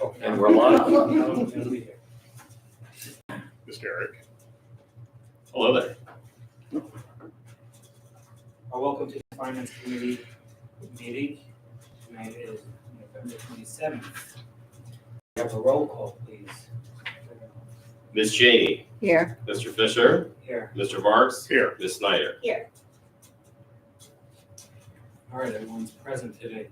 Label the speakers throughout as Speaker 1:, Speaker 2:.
Speaker 1: And we're live.
Speaker 2: Mr. Eric.
Speaker 1: Hello there.
Speaker 3: Welcome to the Finance Committee meeting. Tonight is November 27th. We have a roll call, please.
Speaker 1: Ms. Cheney.
Speaker 4: Here.
Speaker 1: Mr. Fisher.
Speaker 3: Here.
Speaker 1: Mr. Marks.
Speaker 2: Here.
Speaker 1: Ms. Snyder.
Speaker 3: All right, everyone's present today.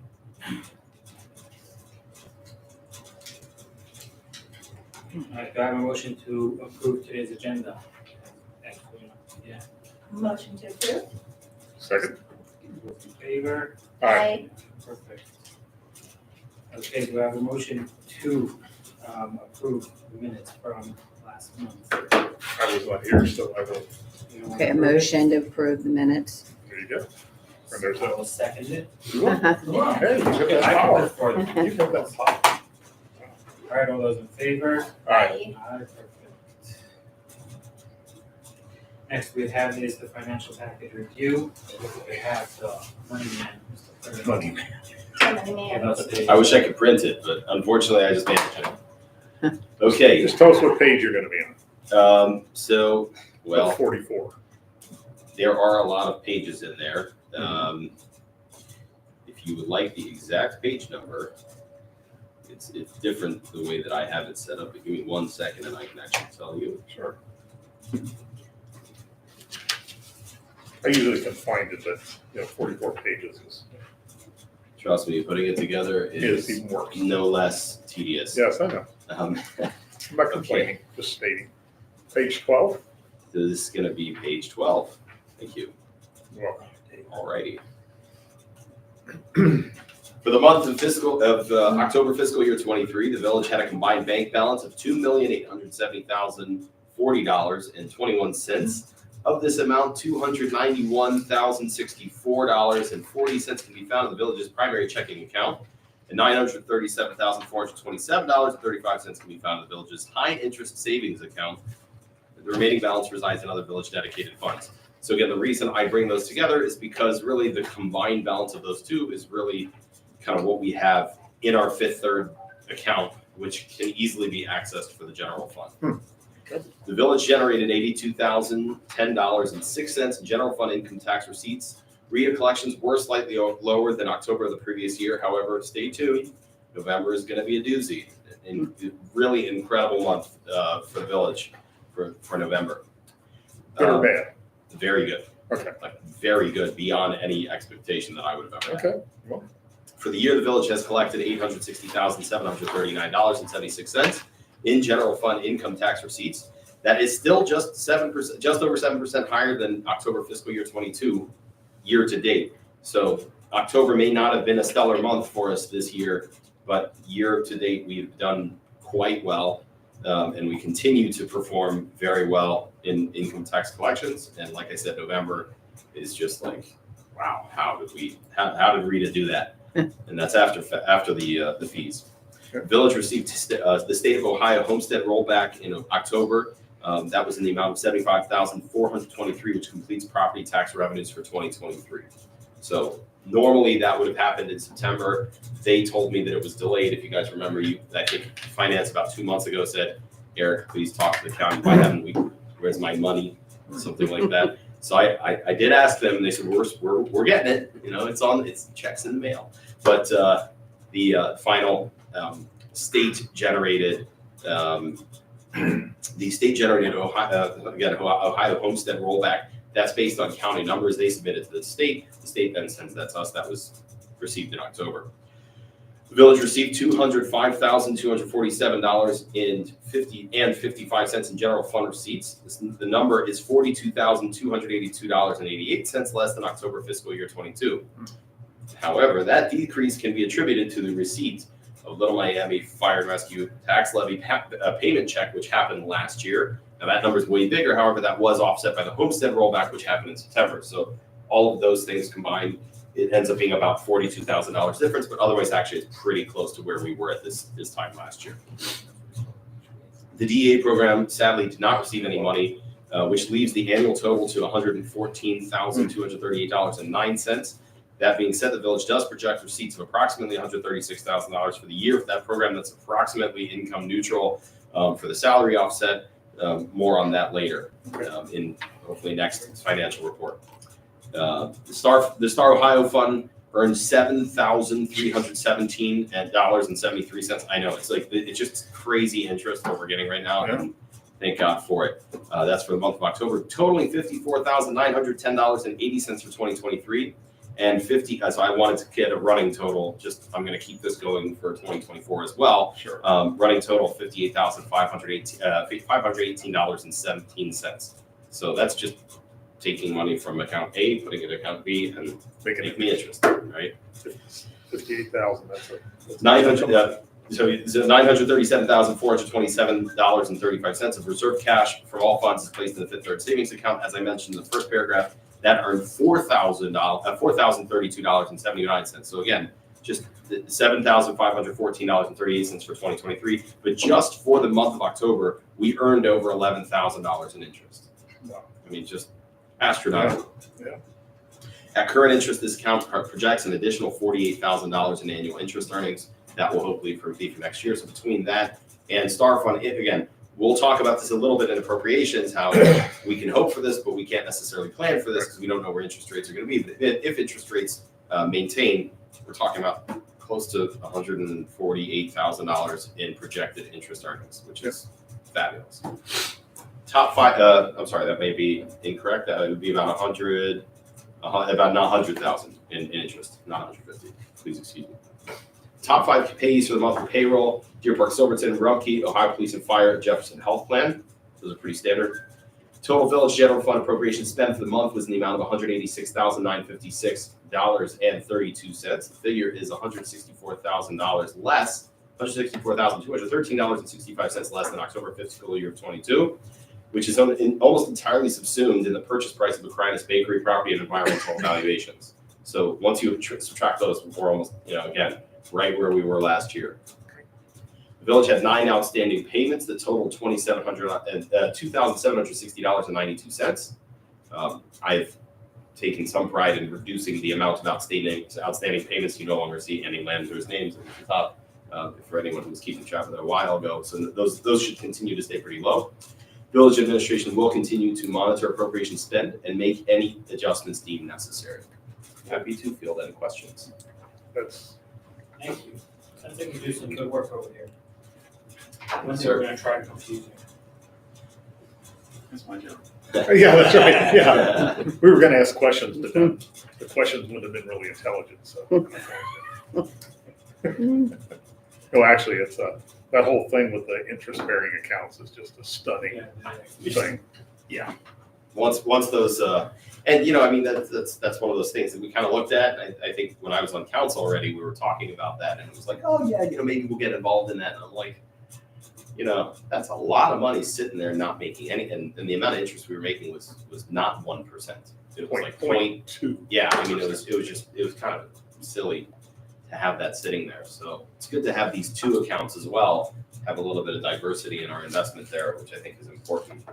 Speaker 3: All right, do I have a motion to approve today's agenda? Yeah.
Speaker 4: Motion to approve.
Speaker 2: Second.
Speaker 3: Those in favor?
Speaker 2: Aye.
Speaker 3: Perfect. Okay, do I have a motion to approve the minutes from last month?
Speaker 2: I was not here, so I will.
Speaker 4: Okay, a motion to approve the minutes.
Speaker 2: There you go. And there's
Speaker 3: I will second it.
Speaker 2: Hey, you have that
Speaker 3: I
Speaker 2: power.
Speaker 3: vote for it.
Speaker 2: You have that power.
Speaker 3: All right, all those in favor?
Speaker 2: Aye.
Speaker 3: Aye, perfect. Next we have is the financial package review. We have the money man, Mr. President.
Speaker 2: Money.
Speaker 3: Give us the-
Speaker 1: I wish I could print it, but unfortunately I just managed it. Okay,
Speaker 2: Just tell us what page you're gonna be on.
Speaker 1: well,
Speaker 2: 44.
Speaker 1: there are a lot of pages in there. If you would like the exact page number, it's different the way that I have it set up. But give me 1 second and I can actually tell you.
Speaker 2: Sure. I usually can find it, but 44 pages is
Speaker 1: Trust me, putting it together is
Speaker 2: even worse.
Speaker 1: no less tedious.
Speaker 2: Yes, I know.
Speaker 1: Um,
Speaker 2: I'm not complaining, just stating. Page 12.
Speaker 1: this is going to be page 12. Thank you.
Speaker 2: Welcome.
Speaker 1: Alrighty. For the month of October fiscal year 23, the village had a combined bank balance of $2,870,040.21. Of this amount, $291,064.40 can be found in the village's primary checking account, and $937,427.35 can be found in the village's high-interest savings account. The remaining balance resides in other village dedicated funds. So again, the reason I bring those together is because really the combined balance of those two is really kind of what we have in our Fifth Third account, which can easily be accessed for the general fund.
Speaker 4: Good.
Speaker 1: The village generated $82,010.06 in general fund income tax receipts. REIA collections were slightly lower than October of the previous year. However, stay tuned. November is going to be a doozy. And really incredible month for the village for November.
Speaker 2: Good or bad?
Speaker 1: Very good.
Speaker 2: Okay.
Speaker 1: Like very good, beyond any expectation that I would have ever had.
Speaker 2: Okay. Well,
Speaker 1: For the year, the village has collected $860,739.76 in general fund income tax receipts. That is still just 7%, just over 7% higher than October fiscal year 22 year to date. So October may not have been a stellar month for us this year, but year to date we've done quite well, and we continue to perform very well in income tax collections. And like I said, November is just like, wow, how did Rita do that? And that's after the fees.
Speaker 2: Sure.
Speaker 1: Village received the state of Ohio homestead rollback in October. That was in the amount of $75,423, which completes property tax revenues for 2023. So normally that would have happened in September. They told me that it was delayed. If you guys remember, I think finance about 2 months ago said, Eric, please talk to the county. Why haven't we? Where's my money? Something like that. So I did ask them, and they said we're getting it. It's checks in the mail. But the final state generated Ohio homestead rollback. That's based on county numbers they submitted to the state. The state then sends that to us. That was received in October. The village received $205,247.55 in general fund receipts. The number is $42,282.88 less than October fiscal year 22. However, that decrease can be attributed to the receipt of Little Miami Fire and Rescue Tax Levy payment check, which happened last year. Now that number is way bigger. However, that was offset by the homestead rollback, which happened in September. So all of those things combined, it ends up being about $42,000 difference, but otherwise actually it's pretty close to where we were at this time last year. The DEA program sadly did not receive any money, which leaves the annual total to $114,238.09. That being said, the village does project receipts of approximately $136,000 for the year for that program. That's approximately income neutral for the salary offset. More on that later in hopefully next financial report. The Star Ohio Fund earned $7,317.73. I know it's just crazy interest what we're getting right now, and thank God for it. That's for the month of October, totaling $54,910.80 for 2023, and so I wanted to get a running total. I'm going to keep this going for 2024 as well.
Speaker 2: Sure.
Speaker 1: Running total $58,518.17. So that's just taking money from account A, putting it in account B, and making me interest, right?
Speaker 2: 58,000. That's
Speaker 1: 900. So $937,427.35 of reserve cash from all funds is placed in the Fifth Third Savings Account. As I mentioned in the first paragraph, that earned $4,032.79. So again, just $7,514.38 for 2023. But just for the month of October, we earned over $11,000 in interest.
Speaker 2: Wow.
Speaker 1: I mean, just astronomical.
Speaker 2: Yeah.
Speaker 1: At current interest, this account projects an additional $48,000 in annual interest earnings. That will hopefully be for next year. So between that and Star Fund, again, we'll talk about this a little bit in appropriations, how we can hope for this, but we can't necessarily plan for this because we don't know where interest rates are going to be. But if interest rates maintain, we're talking about close to $148,000 in projected interest earnings, which is fabulous. Top five, I'm sorry, that may be incorrect. That would be about about 100,000 in interest, not 150. Please excuse me. Top five pays for the month of payroll: Deer Park, Silverton, Rumpke, Ohio Police and Fire, Jefferson Health Plan. Those are pretty standard. Total village general fund appropriation spent for the month was in the amount of $186,956.32. The figure is $164,000 less, $164,213.65 less than October fiscal year of 22, which is almost entirely subsumed in the purchase price of Aquinas Bakery property and environmental valuations. So once you subtract those, we're almost, again, right where we were last year. The village had 9 outstanding payments that totaled $2,760.92. I've taken some pride in reducing the amount of outstanding payments. You no longer see any landlords' names at the top for anyone who was keeping track of that a while ago. So those should continue to stay pretty low. Village administration will continue to monitor appropriation spend and make any adjustments deemed necessary. Happy to field any questions.
Speaker 3: Thank you. I think you do some good work over here. One thing
Speaker 1: Sir.
Speaker 3: we're gonna try to confuse you.
Speaker 5: That's my job.
Speaker 2: Yeah, that's right. Yeah. We were going to ask questions, but then the questions wouldn't have been really intelligent. So, actually, it's that whole thing with the interest-bearing accounts is just a stunning thing. Yeah.
Speaker 1: Once those and I mean that's one of those things that we kind of looked at. And I think when I was on council already, we were talking about that, and it was like, oh yeah, maybe we'll get involved in that. And I'm like, that's a lot of money sitting there not making any, and the amount of interest we were making was not 1%. It was like
Speaker 2: 0.2.
Speaker 1: Yeah, I mean it was kind of silly to have that sitting there. So it's good to have these two accounts as well. Have a little bit of diversity in our investment there, which I think is important.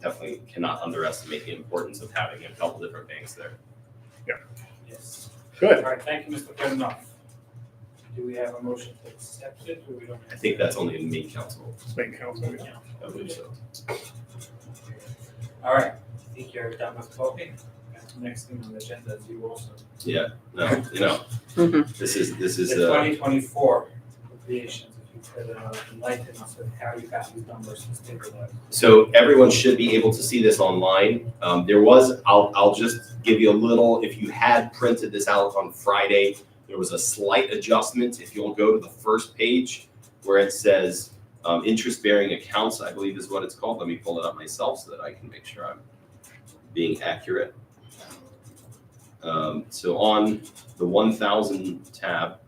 Speaker 1: Definitely cannot underestimate the importance of having a couple different banks there.
Speaker 3: Yes.
Speaker 2: Good.
Speaker 3: All right, thank you, Mr. Goodenough. Do we have a motion to accept it, or we don't?
Speaker 1: I think that's only in main council.
Speaker 2: Main council.
Speaker 3: Yeah.
Speaker 1: I believe so.
Speaker 3: All right, I think you're done with talking. The next thing on the agenda is you also.
Speaker 1: Yeah, no, this is
Speaker 3: The 2024 appropriations, if you could enlighten us with how you got these numbers and stabilize.
Speaker 1: So everyone should be able to see this online. I'll just give you a little, if you had printed this out on Friday, there was a slight adjustment. If you'll go to the first page where it says interest-bearing accounts, I believe is what it's called. Let me pull it up myself so that I can make sure I'm being accurate. So on the 1000 tab,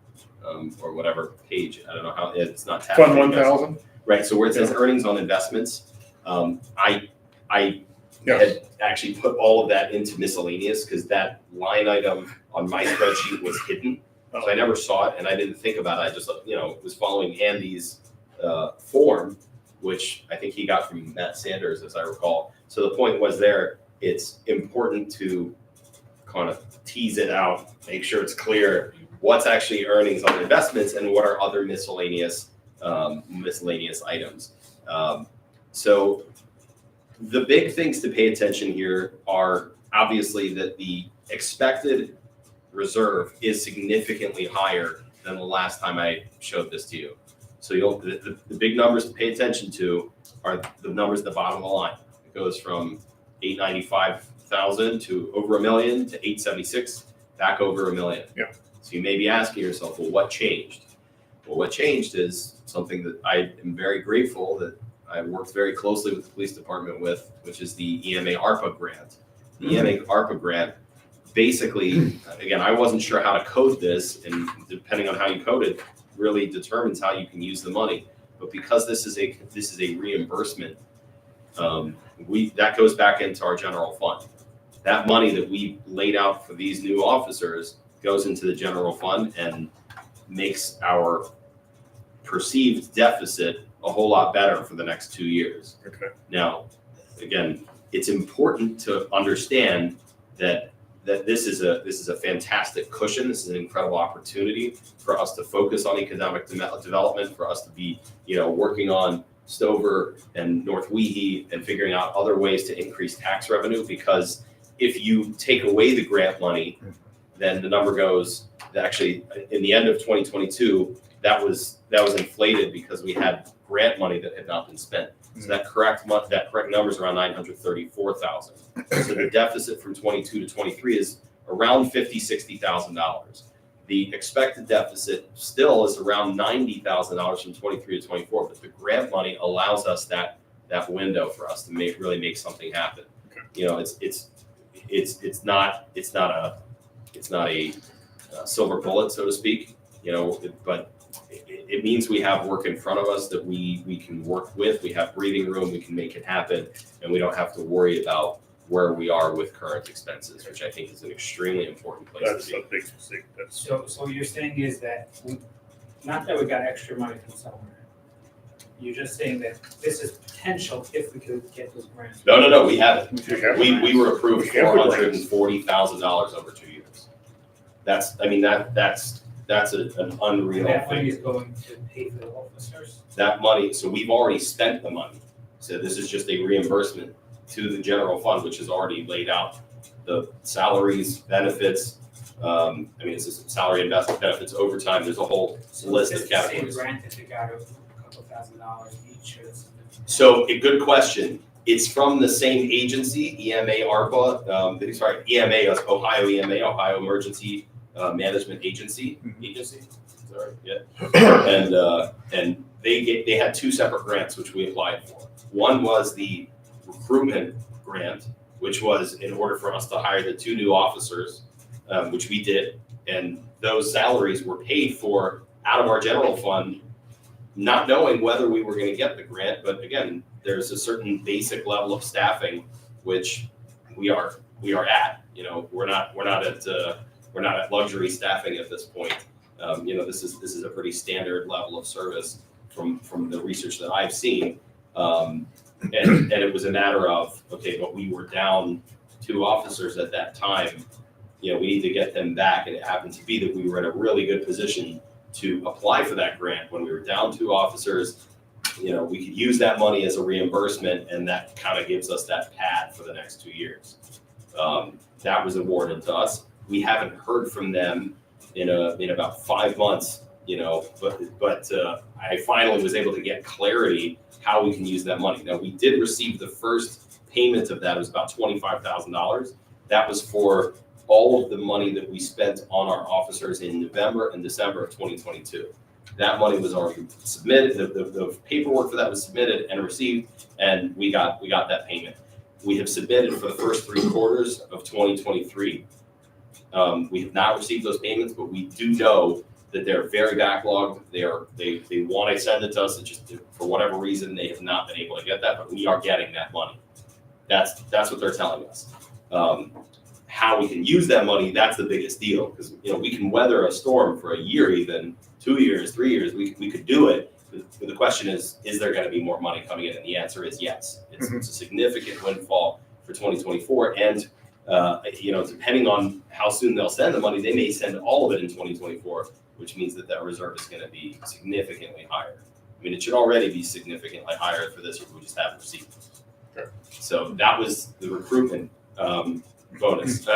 Speaker 1: or whatever page, I don't know how, it's not tab.
Speaker 2: Fund 1000.
Speaker 1: Right, so where it says earnings on investments, I
Speaker 2: Yeah.
Speaker 1: had actually put all of that into miscellaneous because that line item on my spreadsheet was hidden. So I never saw it and I didn't think about it. I just, was following Andy's form, which I think he got from Matt Sanders, as I recall. So the point was there, it's important to kind of tease it out, make sure it's clear what's actually earnings on investments and what are other miscellaneous items. So the big things to pay attention here are obviously that the expected reserve is significantly higher than the last time I showed this to you. So the big numbers to pay attention to are the numbers at the bottom of the line. It goes from 895,000 to over $1 million to 876, back over $1 million.
Speaker 2: Yeah.
Speaker 1: So you may be asking yourself, well, what changed? Well, what changed is something that I am very grateful that I worked very closely with the police department with, which is the EMA ARPA grant. The EMA ARPA grant, basically, again, I wasn't sure how to code this, and depending on how you code it, really determines how you can use the money. But because this is a reimbursement, that goes back into our general fund. That money that we laid out for these new officers goes into the general fund and makes our perceived deficit a whole lot better for the next 2 years.
Speaker 2: Okay.
Speaker 1: Now, again, it's important to understand that this is a fantastic cushion. This is an incredible opportunity for us to focus on economic development, for us to be, working on Stover and North Weehee and figuring out other ways to increase tax revenue. Because if you take away the grant money, then the number goes, actually, in the end of 2022, that was inflated because we had grant money that had not been spent. So that correct number is around 934,000. So the deficit from 22 to 23 is around $50,000-$60,000. The expected deficit still is around $90,000 from 23 to 24, but the grant money allows us that window for us to really make something happen.
Speaker 2: Okay.
Speaker 1: It's not a silver bullet, so to speak. But it means we have work in front of us that we can work with. We have breathing room. We can make it happen, and we don't have to worry about where we are with current expenses, which I think is an extremely important place
Speaker 2: That's
Speaker 1: to be.
Speaker 2: a big thing. That's
Speaker 3: So what you're saying is that, not that we got extra money from somewhere. You're just saying that this is potential if we could get those grants.
Speaker 1: No, we haven't.
Speaker 2: we have-
Speaker 1: We were approved
Speaker 2: We have the grants.
Speaker 1: $440,000 over 2 years. That's an unreal
Speaker 3: That money
Speaker 1: thing.
Speaker 3: is going to pay for the officers?
Speaker 1: That money, so we've already spent the money. So this is just a reimbursement to the general fund, which is already laid out. The salaries, benefits, it's just salary, investment, benefits, overtime, there's a whole list of categories.
Speaker 3: Same grant that they got of a couple $1,000s each.
Speaker 1: So a good question. It's from the same agency, EMA ARPA, EMA is Ohio EMA, Ohio Emergency Management Agency. Sorry, yeah. And they had two separate grants which we applied for. One was the recruitment grant, which was in order for us to hire the 2 new officers, which we did, and those salaries were paid for out of our general fund, not knowing whether we were going to get the grant. But again, there's a certain basic level of staffing which we are at. We're not at luxury staffing at this point. This is a pretty standard level of service from the research that I've seen. And it was a matter of, okay, but we were down 2 officers at that time. We need to get them back. And it happened to be that we were in a really good position to apply for that grant when we were down 2 officers. We could use that money as a reimbursement, and that kind of gives us that pad for the next 2 years. That was awarded to us. We haven't heard from them in about 5 months, but I finally was able to get clarity how we can use that money. Now, we did receive the first payment of that. It was about $25,000. That was for all of the money that we spent on our officers in November and December of 2022. That money was already submitted. The paperwork for that was submitted and received, and we got that payment. We have submitted for the first 3 quarters of 2023. We have not received those payments, but we do know that they're very backlogged. They want to send it to us. It's just for whatever reason they have not been able to get that, but we are getting that money. That's what they're telling us. How we can use that money, that's the biggest deal, because we can weather a storm for a year, even 2 years, 3 years. We could do it. But the question is there going to be more money coming in? And the answer is yes. It's a significant windfall for 2024, and depending on how soon they'll send the money, they may send all of it in 2024, which means that reserve is going to be significantly higher. I mean, it should already be significantly higher for this if we just haven't received it.
Speaker 2: Sure.
Speaker 1: So that was the recruitment bonus,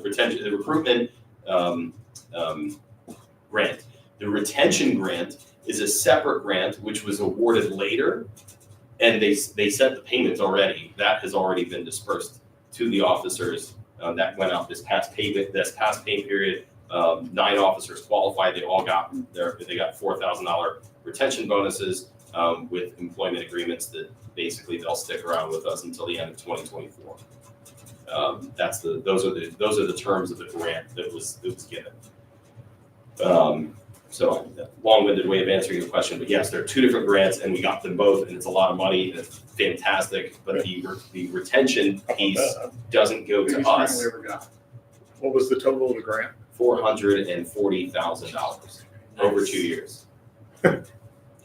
Speaker 1: retention, the recruitment grant. The retention grant is a separate grant which was awarded later, and they sent the payments already. That has already been dispersed to the officers. That went out this past pay period. 9 officers qualified. They all got $4,000 retention bonuses with employment agreements that basically they'll stick around with us until the end of 2024. Those are the terms of the grant that was given. So long-winded way of answering your question, but yes, there are 2 different grants, and we got them both, and it's a lot of money, and it's fantastic. But the retention piece doesn't go to us.
Speaker 2: What was the total of the grant?
Speaker 1: $440,000 over 2 years.
Speaker 3: How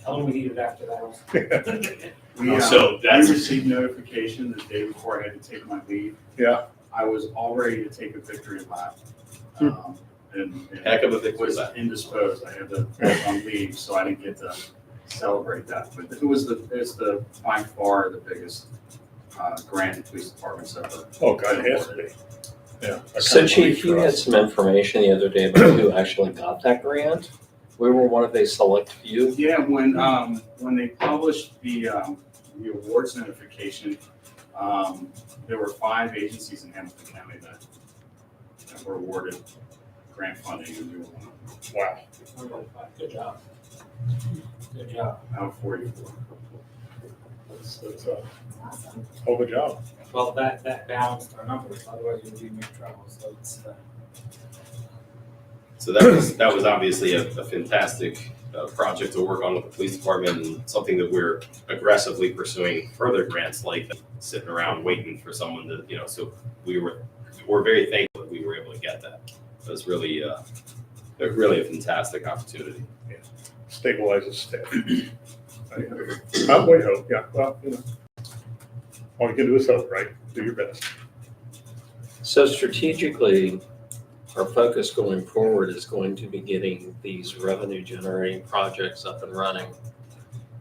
Speaker 3: long we need it after that?
Speaker 5: We received notification the day before I had to take my leave.
Speaker 2: Yeah.
Speaker 5: I was all ready to take a victory lap. And
Speaker 1: Heck of a victory
Speaker 5: was
Speaker 1: lap.
Speaker 5: indisposed. I had to go on leave, so I didn't get to celebrate that. But it was by far the biggest grant the police department's ever.
Speaker 2: Oh, God, it has to be. Yeah.
Speaker 6: So Chief, you had some information the other day about who actually got that grant. We were one of a select few.
Speaker 5: Yeah, when they published the awards notification, there were 5 agencies in Hamilton County that were awarded grant funding, and we were one of them.
Speaker 2: Wow.
Speaker 3: Good job. Good job.
Speaker 5: Out of 44.
Speaker 2: That's a hell of a job.
Speaker 3: Well, that balanced our numbers, otherwise we'd be in trouble, so it's,
Speaker 1: So that was obviously a fantastic project to work on with the police department, and something that we're aggressively pursuing further grants like sitting around waiting for someone to, so we're very thankful that we were able to get that. It was really a fantastic opportunity.
Speaker 2: Stabilizes staff. We hope, yeah. Well, all you can do is hope, right? Do your best.
Speaker 6: So strategically, our focus going forward is going to be getting these revenue generating projects up and running.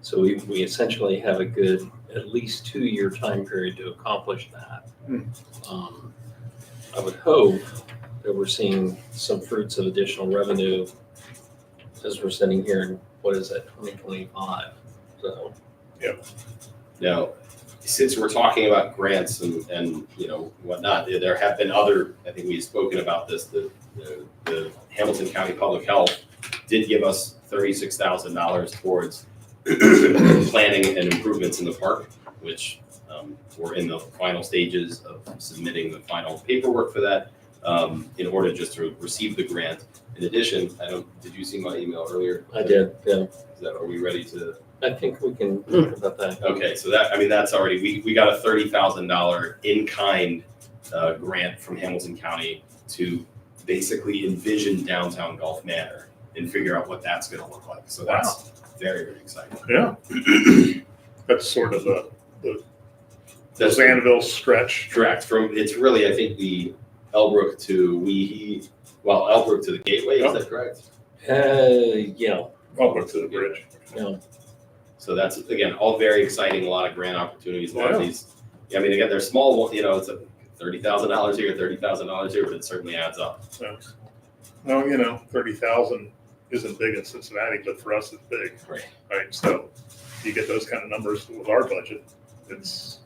Speaker 6: So we essentially have a good at least 2-year time period to accomplish that. I would hope that we're seeing some fruits of additional revenue as we're sitting here in, 2025. So.
Speaker 1: Now, since we're talking about grants and whatnot, there have been other, I think we've spoken about this, the Hamilton County Public Health did give us $36,000 towards planning and improvements in the park, which we're in the final stages of submitting the final paperwork for that in order just to receive the grant. In addition, did you see my email earlier?
Speaker 6: I did, yeah.
Speaker 1: Are we ready to?
Speaker 6: I think we can talk about that.
Speaker 1: Okay, so that's already, we got a $30,000 in-kind grant from Hamilton County to basically envision downtown Gulf Manor and figure out what that's gonna look like. So that's very, very exciting.
Speaker 2: Yeah. That's sort of the Zanville stretch.
Speaker 1: Correct. It's really, I think, the Elbrook to Elbrook to the Gateway, is that correct?
Speaker 6: Yeah.
Speaker 2: Up to the bridge.
Speaker 6: Yeah.
Speaker 1: So that's, again, all very exciting, a lot of grant opportunities, a lot of
Speaker 2: Yeah.
Speaker 1: these. Again, they're small, it's a $30,000 here, $30,000 here, but it certainly adds up.
Speaker 2: So, well, 30,000 isn't big in Cincinnati, but for us, it's big.
Speaker 1: Right.
Speaker 2: Right. So you get those kind of numbers with our budget. It's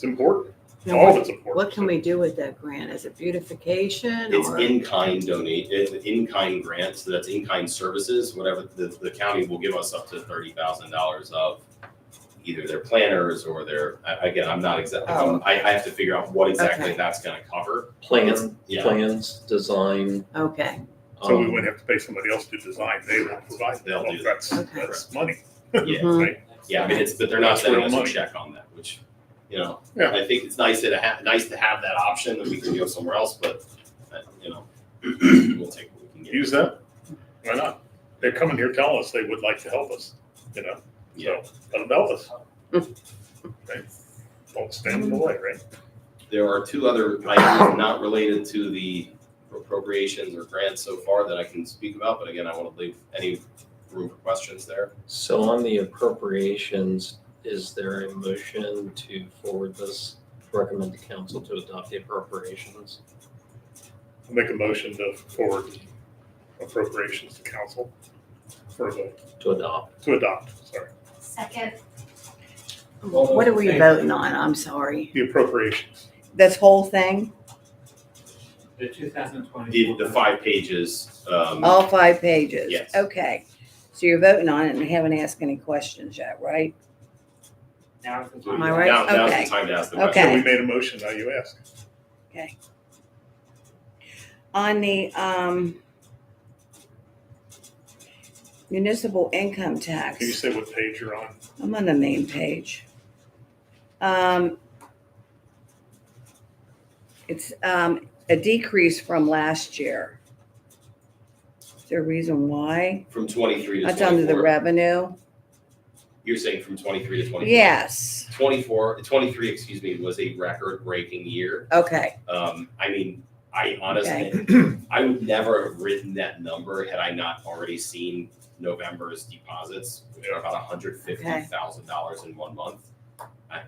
Speaker 2: important.
Speaker 4: Now,
Speaker 2: All of it's important.
Speaker 4: What can we do with that grant? Is it beautification
Speaker 1: It's
Speaker 4: or?
Speaker 1: in-kind in-kind grants, so that's in-kind services, whatever the county will give us up to $30,000 of either their planners or their, again, I'm not exactly,
Speaker 4: Oh.
Speaker 1: I have to figure out what exactly
Speaker 4: Okay.
Speaker 1: that's gonna cover.
Speaker 6: Plans, design.
Speaker 4: Okay,
Speaker 2: So we wouldn't have to pay somebody else to design. They will provide.
Speaker 1: They'll do that.
Speaker 2: That's money.
Speaker 1: Yeah,
Speaker 4: Mhm.
Speaker 2: Right.
Speaker 1: yeah, but they're not
Speaker 2: That's
Speaker 1: sending
Speaker 2: real
Speaker 1: us a
Speaker 2: money.
Speaker 1: check on that, which,
Speaker 2: Yeah.
Speaker 1: I think it's nice to have that option that we can go somewhere else, but, we'll take what we can get.
Speaker 2: Use that. Why not? They're coming here telling us they would like to help us,
Speaker 1: Yeah.
Speaker 2: So let them help us. Right? Don't stand in the way, right?
Speaker 1: There are two other items not related to the appropriations or grants so far that I can speak about, but again, I want to leave any room for questions there.
Speaker 6: So on the appropriations, is there a motion to forward this, recommend the council to adopt the appropriations?
Speaker 2: I'll make a motion to forward appropriations to council for
Speaker 6: To adopt.
Speaker 2: to adopt, sorry,
Speaker 7: Second.
Speaker 4: What are we voting on? I'm sorry.
Speaker 2: the appropriations.
Speaker 4: This whole thing,
Speaker 3: The 2020.
Speaker 1: The 5 pages,
Speaker 4: all 5 pages?
Speaker 1: Yes.
Speaker 4: Okay. So you're voting on it and haven't asked any questions yet, right?
Speaker 3: Now it's the
Speaker 4: Am
Speaker 3: time.
Speaker 4: I right?
Speaker 1: now's
Speaker 4: Okay.
Speaker 1: the time to ask the
Speaker 4: Okay.
Speaker 1: question.
Speaker 2: So we made a motion, now you ask.
Speaker 4: On the municipal income tax.
Speaker 2: Can you say what page you're on?
Speaker 4: I'm on the main page. It's a decrease from last year. Is there a reason why?
Speaker 1: From 23 to
Speaker 4: That's under the
Speaker 1: 24.
Speaker 4: revenue?
Speaker 1: You're saying from 23 to 24?
Speaker 4: Yes.
Speaker 1: 23, excuse me, was a record-breaking year.
Speaker 4: Okay.
Speaker 1: I mean, I honestly, I would never have written that number had I not already seen November's deposits, which are about $150,000 in 1 month.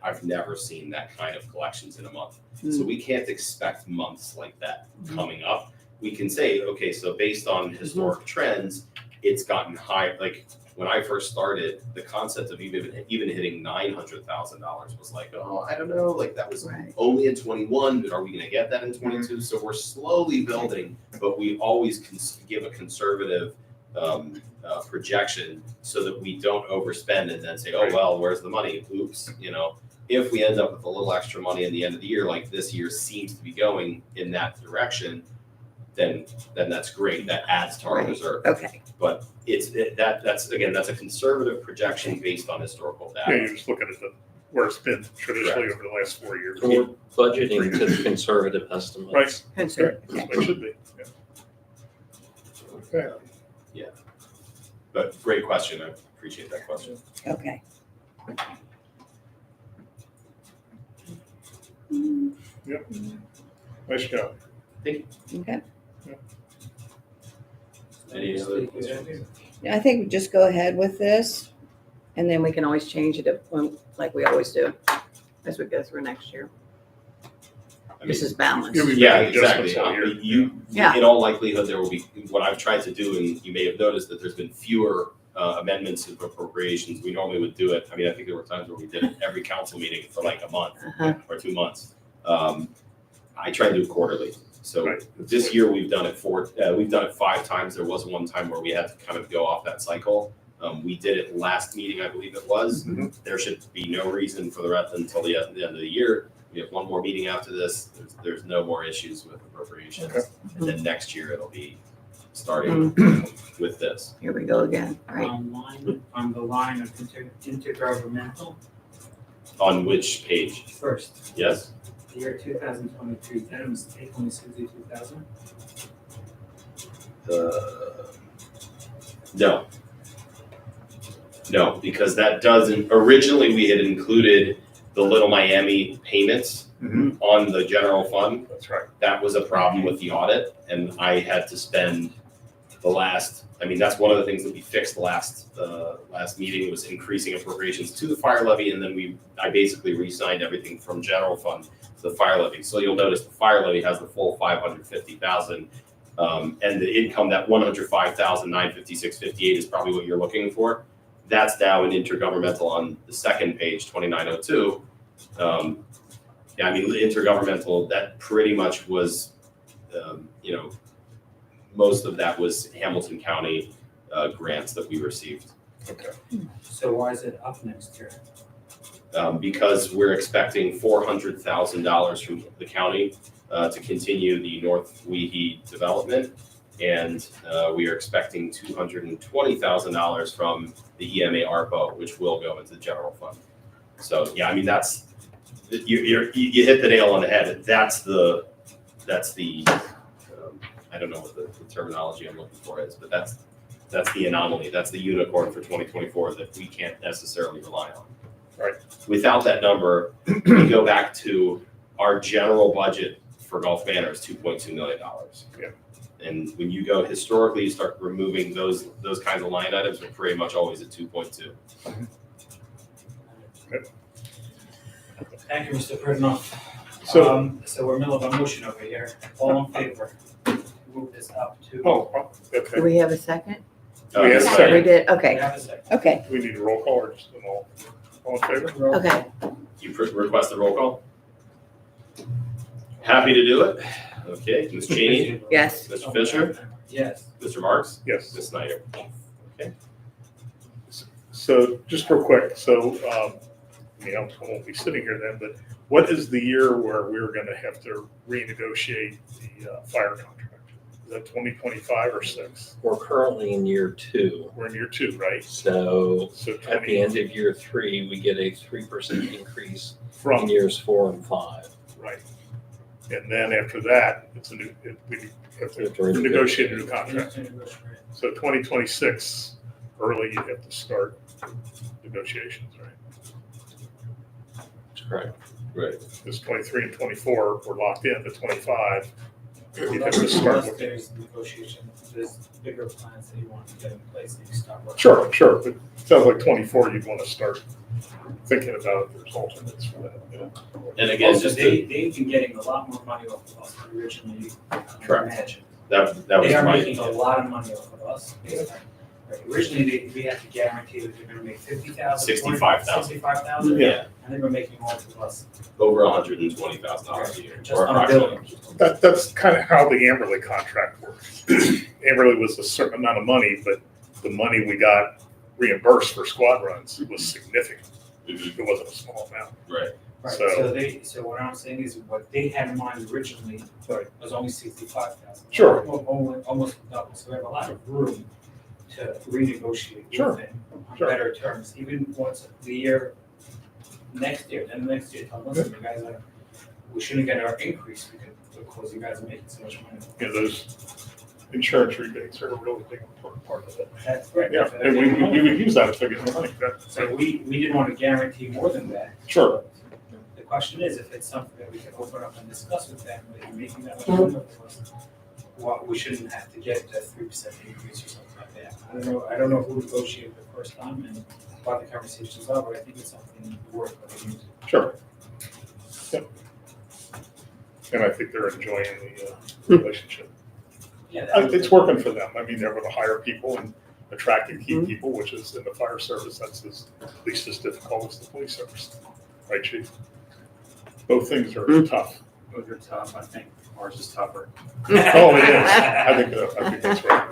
Speaker 1: I've never seen that kind of collections in a month. So we can't expect months like that coming up. We can say, okay, so based on historic trends, it's gotten high. Like when I first started, the concept of even hitting $900,000 was like, oh, I don't know, like that was
Speaker 4: Right.
Speaker 1: only in 21, but are we going to get that in 22? So we're slowly building, but we always give a conservative projection so that we don't overspend and then say, oh, well, where's the money? Oops, you know. If we end up with a little extra money at the end of the year, like this year seems to be going in that direction, then that's great. That adds to our
Speaker 4: Right.
Speaker 1: reserve.
Speaker 4: Okay.
Speaker 1: But that's a conservative projection based on historical
Speaker 2: Yeah,
Speaker 1: data.
Speaker 2: you're just looking at where it's been traditionally over the last 4 years.
Speaker 6: We're budgeting to the conservative estimates.
Speaker 2: Right.
Speaker 4: Consider-
Speaker 2: That's what it should be. Yeah. Okay.
Speaker 1: But great question. I appreciate that question.
Speaker 4: Okay.
Speaker 2: Nice job.
Speaker 4: Okay.
Speaker 1: Any other
Speaker 4: I think we just go ahead with this and then we can always change it like we always do as we go through next year.
Speaker 1: I mean,
Speaker 4: This is balanced.
Speaker 2: Yeah, we
Speaker 1: yeah,
Speaker 2: made adjustments
Speaker 1: exactly.
Speaker 2: all year.
Speaker 4: Yeah.
Speaker 1: In all likelihood, there will be, what I've tried to do, and you may have noticed that there's been fewer amendments of appropriations. We normally would do it. I mean, I think there were times where we did it every council meeting for like a month
Speaker 4: Uh-huh.
Speaker 1: or 2 months. I try to do it quarterly. So
Speaker 2: Right.
Speaker 1: this year we've done it 5 times. There was one time where we had to kind of go off that cycle. We did it last meeting, I believe it was.
Speaker 2: Mhm.
Speaker 1: There should be no reason for the rest until the end of the year. We have one more meeting after this. There's no more issues with appropriations.
Speaker 2: Okay.
Speaker 1: And then next year it'll be starting with this.
Speaker 4: Here we go again, right?
Speaker 3: On the line of intergovernmental,
Speaker 1: On which page?
Speaker 3: first,
Speaker 1: Yes?
Speaker 3: the year 2023, that a mistake, only 62,000?
Speaker 1: No. No, because that doesn't, originally we had included the Little Miami payments
Speaker 2: Mhm.
Speaker 1: on the general fund.
Speaker 2: That's right.
Speaker 1: That was a problem with the audit, and I had to spend that's one of the things that we fixed last meeting was increasing appropriations to the fire levy, and then I basically re-signed everything from general fund to the fire levy. So you'll notice the fire levy has the full 550,000, and the income, that 105,956.58 is probably what you're looking for. That's now an intergovernmental on the second page, 2902. Intergovernmental, that pretty much was, most of that was Hamilton County grants that we received.
Speaker 2: Okay.
Speaker 3: So why is it up next year?
Speaker 1: Because we're expecting $400,000 from the county to continue the North Weehee development. And we are expecting $220,000 from the EMA ARPA, which will go into the general fund. So, yeah, I mean, you hit the nail on the head. That's the I don't know what the terminology I'm looking for is, but that's the anomaly. That's the unicorn for 2024 that we can't necessarily rely on.
Speaker 2: Right.
Speaker 1: Without that number, we go back to our general budget for Gulf Manor is $2.2 million.
Speaker 2: Yeah.
Speaker 1: And when you go historically, you start removing those kinds of line items, we're pretty much always at 2.2.
Speaker 3: Thank you, Mr. Pridnoff.
Speaker 2: So,
Speaker 3: So we're in the middle of a motion over here. All in favor? Move this up to.
Speaker 4: Do
Speaker 2: okay.
Speaker 4: we have a second?
Speaker 2: We have a
Speaker 1: This
Speaker 2: second.
Speaker 4: We did,
Speaker 3: We
Speaker 4: okay,
Speaker 3: have a second.
Speaker 4: okay,
Speaker 2: Do we need a roll call or just an all in favor?
Speaker 3: Roll
Speaker 4: okay.
Speaker 3: call.
Speaker 1: You request a roll call? Happy to do it. Okay, Ms. Cheney,
Speaker 4: Yes.
Speaker 1: Mr. Fisher,
Speaker 3: Yes.
Speaker 1: Mr. Marks,
Speaker 2: Yes.
Speaker 1: Ms. Snyder.
Speaker 2: So just real quick, so, I won't be sitting here then, but what is the year where we're gonna have to renegotiate the fire contract? Is that 2025 or 6?
Speaker 6: We're currently in year 2.
Speaker 2: We're in year 2, right?
Speaker 6: So
Speaker 2: So
Speaker 6: at the
Speaker 2: 20
Speaker 6: end of year 3, we get a 3% increase in
Speaker 2: from,
Speaker 6: years 4 and 5.
Speaker 2: right. And then after that, it's we have to
Speaker 6: We have to
Speaker 2: renegotiate a new contract.
Speaker 3: Right.
Speaker 2: So 2026, early, you have to start negotiations, right?
Speaker 6: That's correct.
Speaker 1: Right.
Speaker 2: Because 23 and 24, we're locked in, but 25, you have to start
Speaker 3: Unless
Speaker 2: looking.
Speaker 3: there's negotiation, there's bigger plans that you want to get in place and you start working.
Speaker 2: Sure, but it sounds like 24, you'd want to start thinking about if there's alternates for that, you know?
Speaker 1: And again,
Speaker 3: Also,
Speaker 1: just to,
Speaker 3: they've been getting a lot more money off of us than originally
Speaker 1: Correct.
Speaker 3: imagined.
Speaker 1: that was
Speaker 3: They are
Speaker 1: my,
Speaker 3: making a lot of money off of us. Right, originally, we had to guarantee that they're gonna make 50,000.
Speaker 1: 65,000.
Speaker 3: 65,000,
Speaker 1: yeah,
Speaker 3: and they were making all of us.
Speaker 1: over $120,000 a year.
Speaker 3: Just
Speaker 1: or
Speaker 3: on
Speaker 1: approximately.
Speaker 3: building.
Speaker 2: That's kind of how the Amberley contract works. Amberley was a certain amount of money, but the money we got reimbursed for squad runs was significant.
Speaker 1: Mhm.
Speaker 2: It wasn't a small amount.
Speaker 1: Right.
Speaker 3: Right,
Speaker 2: So-
Speaker 3: so what I'm saying is what they had in mind originally
Speaker 2: Right.
Speaker 3: was only 65,000.
Speaker 2: Sure.
Speaker 3: Almost double, so we have a lot of room to renegotiate
Speaker 2: Sure.
Speaker 3: with them on
Speaker 2: Sure.
Speaker 3: better terms, even once the year, next year, then the next year, tell us, you guys are, we shouldn't get our increase because you guys are making so much money.
Speaker 2: You know, those insurance rebates are a really big important part of it.
Speaker 3: That's great.
Speaker 2: Yeah, and we would use that to get the money.
Speaker 3: So we didn't want to guarantee more than that.
Speaker 2: Sure.
Speaker 3: The question is, if it's something that we can open up and discuss with them, that you're making that much money for us, what, we shouldn't have to get a 3% increase or something like that. I don't know who negotiated the first time and what the conversations are, but I think it's something worth looking into.
Speaker 2: Sure. Yep. And I think they're enjoying the relationship.
Speaker 3: Yeah,
Speaker 2: It's working for them. I mean, they're able to hire people and attract and keep people, which is in the fire service, that's at least as difficult as the police service. Right, chief? Both things are tough.
Speaker 5: Those are tough, I think ours is tougher.
Speaker 2: Oh, it is. I think that's right.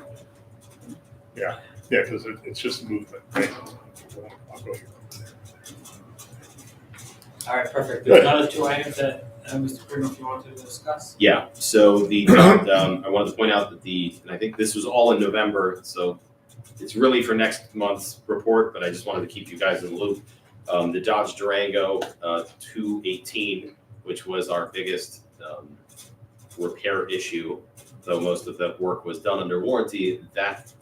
Speaker 2: Yeah, because it's just movement, right? I'll go here.
Speaker 3: All right, perfect. There's another two items that, Mr. Pridno, if you wanted to discuss.
Speaker 1: Yeah, so I wanted to point out that and I think this was all in November, so it's really for next month's report, but I just wanted to keep you guys in the loop. The Dodge Durango 218, which was our biggest repair issue, though most of the work was done under warranty, that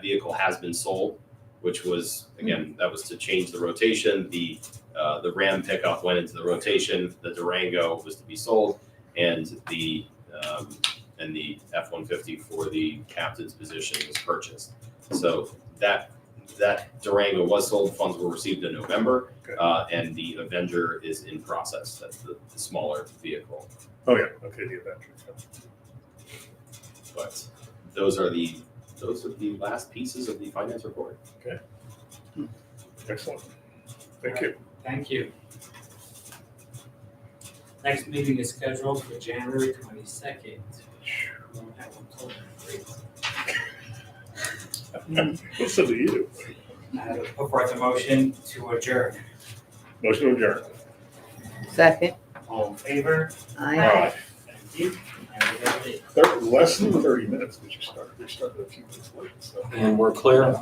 Speaker 1: vehicle has been sold, which was, again, that was to change the rotation. The Ram pickup went into the rotation, the Durango was to be sold, and the F-150 for the captain's position was purchased. So that Durango was sold, funds were received in November, and the Avenger is in process. That's the smaller vehicle.
Speaker 2: Oh, yeah, okay, the Avenger.
Speaker 1: But those are the last pieces of the finance report.
Speaker 2: Excellent. Thank you.
Speaker 3: Thank you. Next meeting is scheduled for January 22nd. We won't have one till then.
Speaker 2: Listen to you.
Speaker 3: I put forth a motion to adjourn.
Speaker 2: Motion to adjourn.
Speaker 4: Second,
Speaker 3: All in favor?
Speaker 4: aye.
Speaker 3: Thank you. Have a good day.
Speaker 2: Less than 30 minutes, did you start? We started a few minutes late, so.
Speaker 6: And we're clear.